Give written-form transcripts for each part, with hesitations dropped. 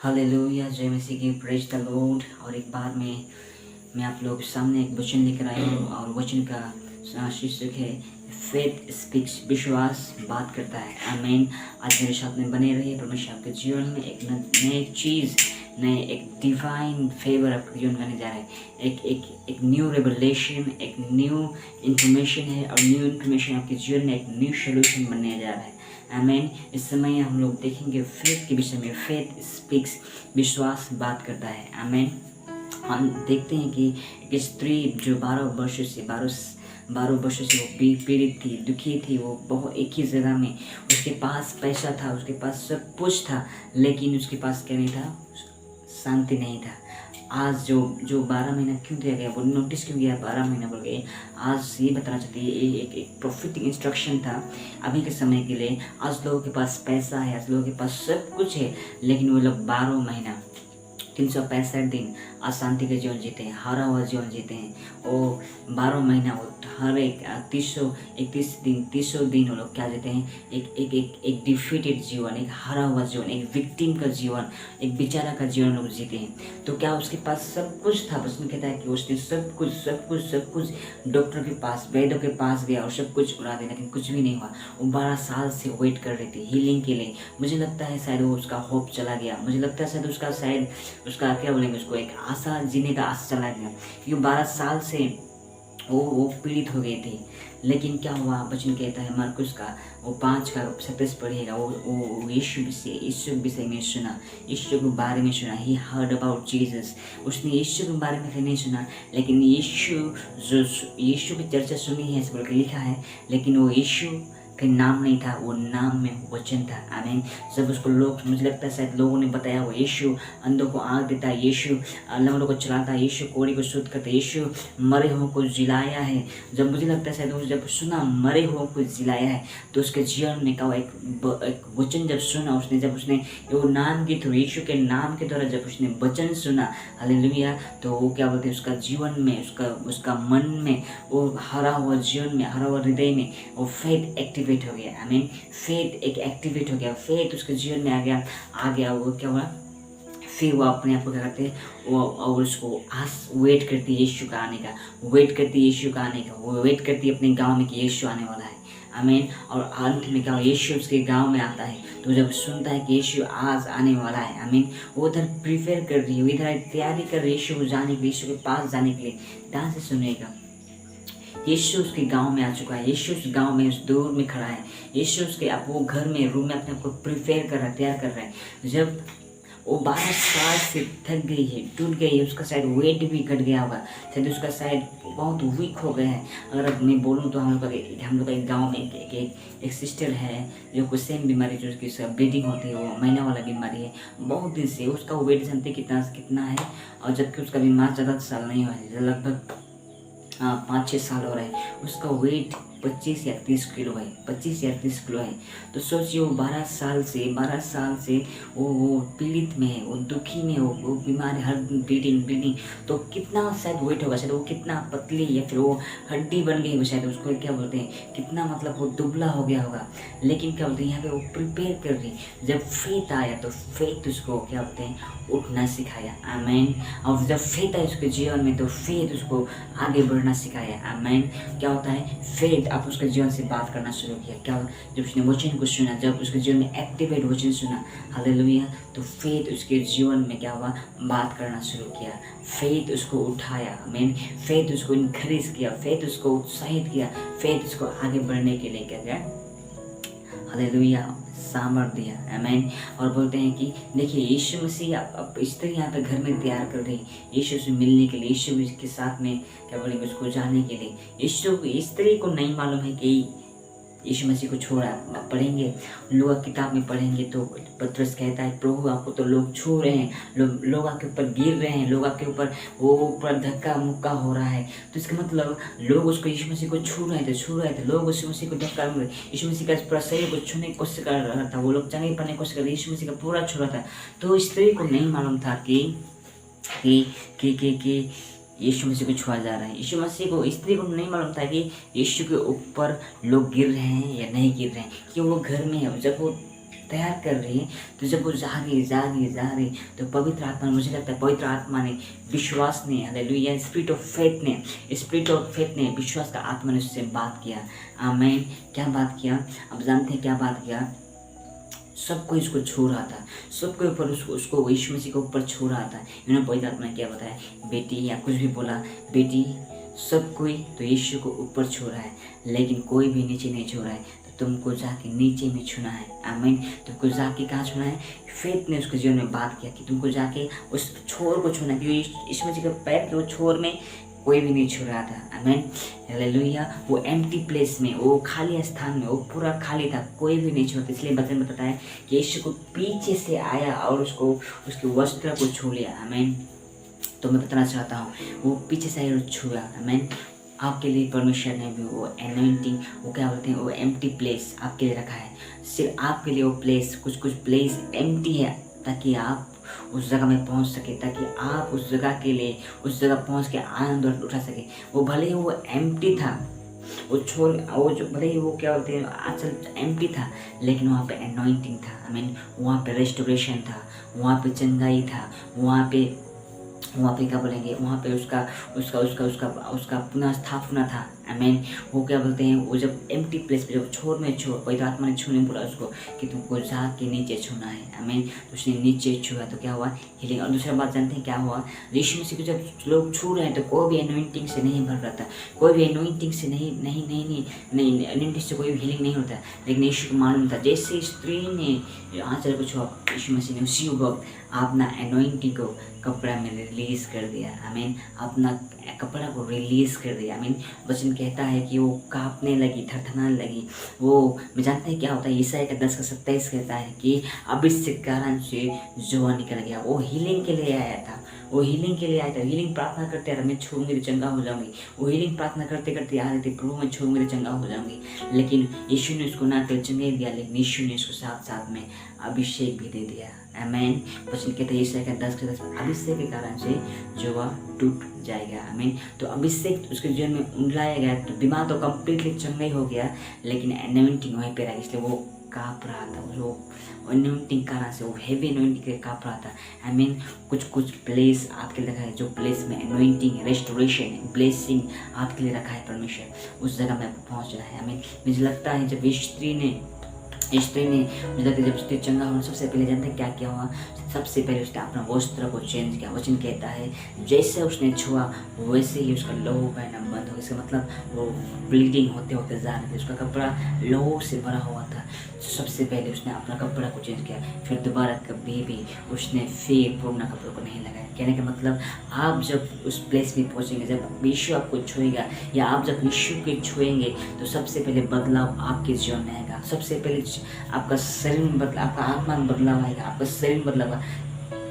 Hallelujah, जय मसीह की, praise the Lord. और एक बार मैं आप लोगों के सामने एक वचन लेकर आया हूँ और वचन का शीर्षक है फेथ स्पीक्स, विश्वास बात करता है। आमीन। आज मेरे साथ में बने रहिए। परमेश्वर आपके जीवन में एक नई चीज़, नए एक डिवाइन फेवर आपके जीवन में आने जा रहा है। एक न्यू रेवलेशन, एक न्यू इंफॉर्मेशन है और न्यू इंफॉर्मेशन आपके जीवन में एक न्यू सोल्यूशन बनने जा रहा है। आमीन। इस समय हम लोग देखेंगे फेथ के विषय में। फेथ स्पीक्स, विश्वास बात करता है। आमीन। हम देखते हैं कि एक स्त्री जो 12 वर्षों से वो पीड़ित थी, दुखी थी। वो बहुत एक ही जगह में, उसके पास पैसा था, उसके पास सब कुछ था, लेकिन उसके पास क्या नहीं था? शांति नहीं था। आज जो 12 महीना क्यों दिया गया, वो नोटिस क्यों गया 12 महीना बोल गए? आज ये बताना चाहती है, एक प्रोफेटिक इंस्ट्रक्शन था अभी के समय के लिए। आज लोगों के पास पैसा है, आज लोगों के पास सब कुछ है, लेकिन वो लोग 12 महीना 365 दिन अशांति के जीवन जीते हैं, हारा हुआ जीवन जीते हैं। वो 12 महीना वो हर एक 330 दिन वो लोग क्या जीते हैं? एक डिफीटेड जीवन, एक हारा हुआ जीवन, एक विक्टिम का जीवन, एक बेचारा का जीवन लोग जीते हैं। तो क्या उसके पास सब कुछ था? बस कहता है कि उसने सब कुछ डॉक्टर के पास, वैद्यों के पास गया और सब कुछ उड़ा दिया, लेकिन कुछ भी नहीं हुआ। वो 12 साल से वेट कर रही थी हीलिंग के लिए। मुझे लगता है शायद वो उसका होप चला गया। मुझे लगता है शायद उसका क्या बोलेंगे, उसको एक आशा, जीने का आशा चला गया, क्योंकि 12 साल से वो पीड़ित हो गई थी। लेकिन क्या हुआ? वचन कहता है मार्कुस का वो 5 का 27 पढ़ेगा। वो यीशु के विषय में सुना, यीशु के बारे में सुना। He heard about Jesus. उसने यीशु के बारे में नहीं सुना, लेकिन यीशु की चर्चा सुनी है, ऐसे बोल के लिखा है। लेकिन वो यीशु का नाम नहीं था, वो नाम में वचन था। आमीन। जब उसको लोग, मुझे लगता है शायद लोगों ने बताया, वो यीशु अंधों को आँख देता है, यीशु लंगड़ों को चलाता है, यीशु कोढ़ी को शुद्ध करता है, यीशु मरे हुओं को जिलाया है। जब मुझे लगता है शायद वो जब सुना मरे हुओं को जिलाया है, तो उसके जीवन में का एक वचन जब सुना उसने, जब उसने वो नाम के थ्रू, यीशु के नाम के द्वारा जब उसने वचन सुना, हालेलुया, तो वो क्या बोलते हैं, उसका जीवन में, उसका मन में, वो हरा हुआ जीवन में, हरा हुआ हृदय में वो फेथ एक्टिवेट हो गया। आई मीन फेथ एक एक्टिवेट हो गया, फेथ उसके जीवन में आ गया। वो क्या हुआ? फिर वो अपने आप को क्या करते हैं, वो और उसको वेट करती है यीशु का आने का, वेट करती है यीशु का आने का, वो वेट करती है अपने गांव में कि यीशु आने वाला है। आमीन। और अंत में क्या, यीशु उसके गांव में आता है, तो जब सुनता है कि यीशु आज आने वाला है, आमीन, वो उधर प्रिपेयर कर रही है, इधर तैयारी कर रही है यीशु को जाने के लिए, यीशु के पास जाने के लिए। ध्यान से सुनिएगा। यीशु उसके गांव में आ चुका है, यीशु उस गांव में, उस दूर में खड़ा है। यीशु उसके आप वो घर में, रूम में अपने आप को प्रिपेयर कर रहा है, तैयार कर रहा है। जब वो 12 साल से थक गई है, टूट गई है, उसका शायद वेट भी घट गया होगा, शायद उसका शायद बहुत वीक हो गया है। अगर अब मैं बोलूँ तो हम लोग का एक गाँव में एक सिस्टर है जो कुछ सेम बीमारी, जो उसकी ब्लीडिंग होती है, वो महीना वाला बीमारी है। बहुत दिन से उसका वेट जानते कितना है, और जबकि उसका बीमार ज़्यादा साल नहीं हुआ है, लगभग 5-6 साल हो रहे हैं। उसका वेट 25 या 30 किलो है, 25 या 30 किलो है। तो सोचिए वो 12 साल से वो पीड़ित में है, वो दुखी में, वो बीमार, हर ब्लीडिंग। तो कितना शायद वेट होगा, शायद वो कितना पतली, या फिर वो हड्डी बन गई हो, शायद उसको क्या बोलते हैं, कितना मतलब वो दुबला हो गया होगा। लेकिन क्या बोलते हैं, यहाँ पे वो प्रिपेयर कर रही। जब फेथ आया तो फेथ उसको क्या बोलते हैं, उठना सिखाया। आमीन। और जब फेथ आया उसके जीवन में, तो फेथ उसको आगे बढ़ना सिखाया। आमीन। क्या होता है? फेथ आप उसके जीवन से बात करना शुरू किया। क्या जब उसने वचन को सुना, जब उसके जीवन में एक्टिवेट वचन सुना, हालेलुया, तो फेथ उसके जीवन में क्या हुआ? बात करना शुरू किया। फेथ उसको उठाया। आमीन। फेथ उसको इनकरेज किया, फेथ उसको उत्साहित किया, फेथ उसको आगे बढ़ने के लिए क्या गया? हालेलुया, सामर्थ दिया। आमीन। और बोलते हैं कि देखिए यीशु मसीह अब स्त्री यहाँ पे घर में तैयार कर रही, यीशु से मिलने के लिए, यीशु के साथ में क्या बोलेंगे, उसको जाने के लिए। यीशु स्त्री को नहीं मालूम है कि यीशु मसीह को छोड़ा। पढ़ेंगे लूका किताब में, पढ़ेंगे तो पतरस कहता है, प्रभु आपको तो लोग छू रहे हैं, लोग आपके ऊपर गिर रहे हैं, लोग आपके ऊपर वो ऊपर धक्का मुक्का हो रहा है। तो इसका मतलब लोग उसको, यीशु मसीह को छू रहे थे, लोग यीशु मसीह को धक्का, यीशु मसीह का पूरा शरीर को छूने की कोशिश कर रहा था, वो लोग चंगे पड़ने की कोशिश कर रहे, यीशु मसीह का पूरा छू रहा था। तो स्त्री को नहीं मालूम था कि यीशु मसीह को छुआ जा रहा है। यीशु मसीह को, स्त्री को नहीं मालूम था कि यीशु के ऊपर लोग गिर रहे हैं या नहीं गिर रहे हैं, कि वो घर में है। जब वो तैयार कर रही है, तो जब वो जा रही तो पवित्र आत्मा, मुझे लगता है पवित्र आत्मा ने, विश्वास ने, हालेलुया, स्पिरिट ऑफ फेथ ने, विश्वास का आत्मा ने उससे बात किया। आमीन। क्या बात किया? अब जानते हैं क्या बात किया? सबको इसको छू रहा था, सबके ऊपर उसको यीशु मसीह के ऊपर छू रहा था। इन्होंने पवित्र आत्मा ने क्या बताया? बेटी, या कुछ भी बोला, बेटी सब कोई तो यीशु को ऊपर छू रहा है, लेकिन कोई भी नीचे नहीं छू रहा है, तो तुमको जाके नीचे में छूना है। आमीन। तुमको जाके कहाँ छूना है? फेथ ने उसके जीवन में बात किया कि तुमको जाके उस छोर को छूना है, क्योंकि यीशु मसीह के पैर के वो छोर में कोई भी नहीं छू रहा था। आमीन। हालेलुया। वो एम्प्टी प्लेस में, वो खाली स्थान में, वो पूरा खाली था, कोई भी नहीं छूता। इसलिए वचन में बताता है कि यीशु को पीछे से आया और उसको उसके वस्त्र को छू लिया। आमीन। तो मैं बताना चाहता हूँ, वो पीछे से आया और छुआ। आमीन। आपके लिए परमेश्वर ने भी वो एनॉइंटिंग, वो क्या बोलते हैं, वो एम्प्टी प्लेस आपके लिए रखा है। सिर्फ आपके लिए वो प्लेस, कुछ प्लेस एम्प्टी है, ताकि आप उस जगह में पहुंच सके, ताकि आप उस जगह के लिए, उस जगह पहुंच के आनंद उठा सके। वो भले ही वो एम्प्टी था, वो जो भले ही वो क्या बोलते हैं आजकल एम्प्टी था, लेकिन वहाँ पे एनॉइंटिंग था। आई मीन वहाँ पे रेस्टोरेशन था, वहाँ पे चंगाई था, वहाँ पे क्या बोलेंगे, वहाँ पे उसका उसका उसका उसका उसका पुनः स्थापना था। आई मीन वो क्या बोलते हैं, वो जब एम्प्टी प्लेस पे, जब पवित्र आत्मा ने छूने बोला उसको कि तुमको जाके नीचे छूना है। आई मीन तो उसने नीचे छुआ, तो क्या हुआ? हीलिंग। और दूसरा बात जानते हैं क्या हुआ? यीशु मसीह को जब लोग छू रहे हैं, तो कोई भी एनॉइंटिंग से नहीं भर रहा था, कोई भी एनॉइंटिंग से नहीं एनॉइंटिंग से कोई भी हीलिंग नहीं होता। लेकिन यीशु को मालूम था, जैसे स्त्री ने आंचल को छुआ, यीशु मसीह ने उसी वक्त अपना एनॉइंटिंग को कपड़ा में रिलीज कर दिया। आई मीन अपना कपड़ा को रिलीज कर दिया। आई मीन वचन कहता है कि वो कांपने लगी, थरथराने लगी। वो मैं जानते हैं क्या होता है, ईसाई का 10:27 कहता है कि अब इसके कारण से जुआ निकल गया। वो हीलिंग के लिए आया था, हीलिंग प्रार्थना करते आ रहा, मैं छूऊंगी तो चंगा हो जाऊंगी। वो हीलिंग प्रार्थना करते करते आ रहे थे, प्रभु मैं छूऊंगी तो चंगा हो जाऊंगी। लेकिन यीशु ने उसको ना केवल चंगाई दिया, लेकिन यीशु ने उसको साथ में अभिषेक भी दे दिया। आमीन। वचन कहते हैं ईसाई का 10:10, अभिषेक के कारण से जुआ टूट जाएगा। आमीन। तो अभिषेक उसके जीवन में उंडलाया गया, तो बीमार तो कंप्लीटली चंगा ही हो गया, लेकिन एनॉइंटिंग वहीं पे रहा, इसलिए वो काँप रहा था। वो एनॉइंटिंग कारण से, वो हेवी एनॉइंटिंग के काँप रहा था। आई मीन कुछ प्लेस आपके लिए रखा है, जो प्लेस में एनॉइंटिंग, रेस्टोरेशन, ब्लेसिंग आपके लिए रखा है परमेश्वर, उस जगह में आपको पहुँचना है। आई मीन मुझे लगता है जब स्त्री ने मुझे लगता है जब स्त्री चंगा हुआ, सबसे पहले जानते हैं क्या किया हुआ? सबसे पहले उसने अपना वस्त्र को चेंज किया। वचन कहता है जैसे उसने छुआ वैसे ही उसका लहू बहना बंद हो गया। इसका मतलब वो ब्लीडिंग होते होते जा रहे थे, उसका कपड़ा लहू से भरा हुआ था। सबसे पहले उसने अपना कपड़ा को चेंज किया, फिर दोबारा कभी भी उसने फिर पुराना कपड़ों को नहीं लगाया। कहने का मतलब आप जब उस प्लेस में पहुंचेंगे, जब यीशु आपको छुएगा, या आप जब यीशु को छुएंगे, तो सबसे पहले बदलाव आपके जीवन में आएगा। सबसे पहले आपका शरीर में बदलाव, आपका आत्मा में बदलाव आएगा, आपका शरीर में बदलाव।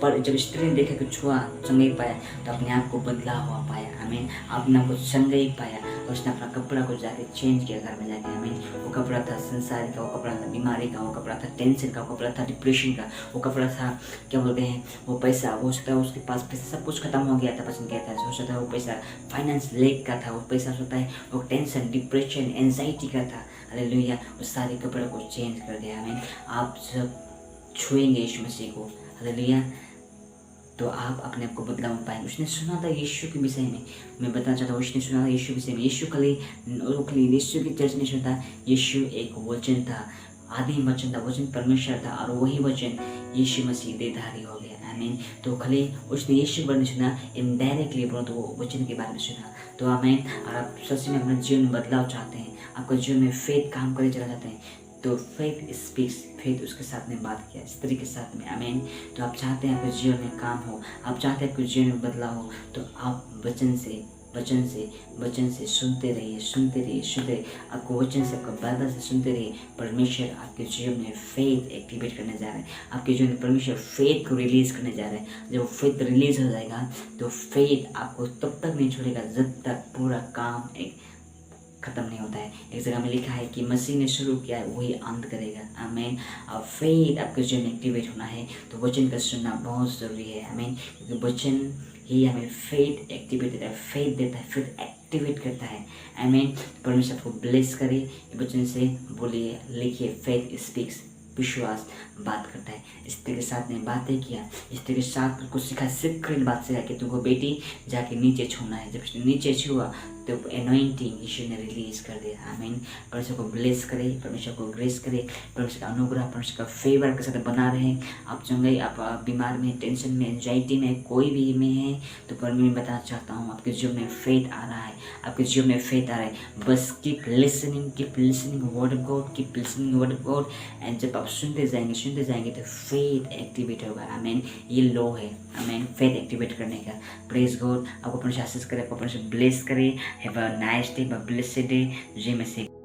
पर जब स्त्री ने देखा कि छुआ चंगाई पाया, तो अपने आप को बदलाव हुआ पाया। आमीन। अपने आप को चंगाई पाया, और उसने अपना कपड़ा को जाके चेंज किया घर में जाके। आमीन। वो कपड़ा था संसार का, वो कपड़ा था बीमारी का, वो कपड़ा था टेंशन का, वो कपड़ा था डिप्रेशन का, वो कपड़ा था क्या बोलते हैं, वो पैसा, हो सकता है उसके पास पैसा सब कुछ खत्म हो गया था। पसंद कहता है हो सकता है वो पैसा फाइनेंस लेक का था, वो पैसा हो सकता है वो टेंशन, डिप्रेशन, एंजाइटी का था। हालेलुया। उस सारे कपड़े को चेंज कर दिया। आमीन। आप जब छुएंगे यीशु मसीह को, हालेलुया, तो आप अपने आप को बदलाव पाएंगे। उसने सुना था यीशु के विषय में, मैं बताना चाहता हूँ, उसने सुना था यीशु के विषय में। यीशु यीशु की चर्च ने सुना था, यीशु एक वचन था, आदि वचन था, वचन परमेश्वर था, और वही वचन यीशु मसीह देहधारी हो गया। आमीन। तो खाली उसने यीशु के बारे में सुना, इनडायरेक्टली बोलो तो वो वचन के बारे में सुना। तो आमीन। और आप सच में अपने जीवन में बदलाव चाहते हैं, आपका जीवन में फेथ काम करे चला जाते हैं, तो फेथ स्पीक्स, फेथ उसके साथ में बात किया, स्त्री के साथ में। आमीन। तो आप चाहते हैं आपके जीवन में काम हो, आप चाहते हैं आपके जीवन में बदलाव हो, तो आप वचन से सुनते रहिए। आपको वचन से, आपका बाइबल से सुनते रहिए। परमेश्वर आपके जीवन में फेथ एक्टिवेट करने जा रहे हैं, आपके जीवन में परमेश्वर फेथ को रिलीज करने जा रहे हैं। जब फेथ रिलीज हो जाएगा, तो फेथ आपको तब तक नहीं छोड़ेगा जब तक पूरा काम एक खत्म नहीं होता है। एक जगह में लिखा है कि मसीह ने शुरू किया है वही अंत करेगा। आमीन। अब फेथ आपके जीवन में एक्टिवेट होना है, तो वचन का सुनना बहुत ज़रूरी है। आमीन। क्योंकि वचन ही हमें फेथ एक्टिवेट देता है, फेथ देता है, फेथ एक्टिवेट करता है। आमीन। परमेश्वर आपको ब्लेस करे, वचन से बोलिए, लिखिए, फेथ स्पीक्स। विश्वास बात करता है। स्त्री के साथ ने बातें किया, स्त्री के साथ कुछ सिखा, सीक्रेट बात सिखा कि तुमको बेटी जाके नीचे छूना है। जब उसने नीचे छुआ तो एनॉइंटिंग यीशु ने रिलीज कर दिया। आमीन। परमेश्वर को ब्लेस करे, परमेश्वर को ग्रेस करे, परमेश्वर का अनुग्रह, परमेश्वर का फेवर के साथ बना रहे। आप चंगे, आप बीमार में, टेंशन में, एंजाइटी में, कोई भी में है तो परमेश्वर मैं बताना चाहता हूँ आपके जीवन में फेथ आ रहा है, आपके जीवन में फेथ आ रहा है। बस keep listening word of God, keep listening word of God. And जब आप सुनते जाएंगे तो फेथ एक्टिवेट होगा। आमीन। ये लो है, आमीन, फेथ एक्टिवेट करने का। Praise God. आपको परमेश्वर आशीष करे, आपको परमेश्वर ब्लेस करे। Have a nice day, blessed day. जय मसीह।